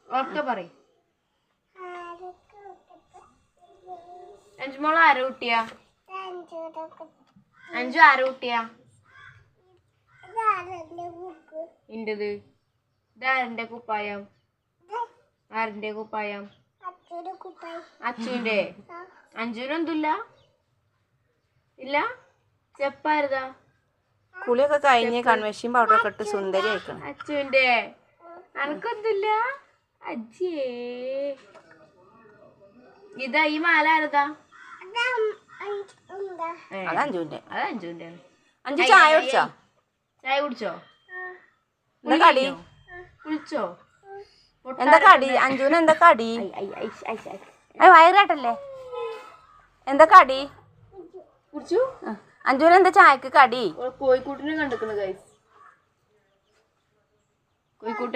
ഒക്കെ പറയും. അഞ്ചുമോൾ ആരെ കുട്ടിയാ? അഞ്ചു ആരെ കുട്ടിയാ? ഇന്റത്. ഇതാരന്റെ കുപ്പായം? ആരന്റെ കുപ്പായം? അച്ചുവിന്റെ. അഞ്ചുവിനെന്തില്ല? ഇല്ല. ചെപ്പാരുതാ? കുളിയൊക്കെ കഴിഞ്ഞ് കൺവെൻഷൻ പൗഡറൊക്കെ ഇട്ട് സുന്ദരി ആയിക്കണം. അച്ചുവിന്റെ. അനക്കൊന്നുമില്ല. അജ്ജേ. ഇതാ ഈ മാല ആരതാ? അത് അഞ്ചുവിന്റെ. അത് അഞ്ചുവിന്റെ. അഞ്ചു ചായ കുടിച്ചോ? ചായ കുടിച്ചോ? എന്താ കടി? കുളിച്ചോ? എന്താ കടി? അഞ്ചുവിന് എന്താ കടി? വയറാട്ടല്ലേ? എന്താ കടി? കുടിച്ചു. അഞ്ചുവിന് എന്താ ചായക്ക് കടി? കോഴിക്കൂട്ടിനെ കണ്ടിക്കണ് ഗൈസ്. കോഴിക്കൂട്ടിനെ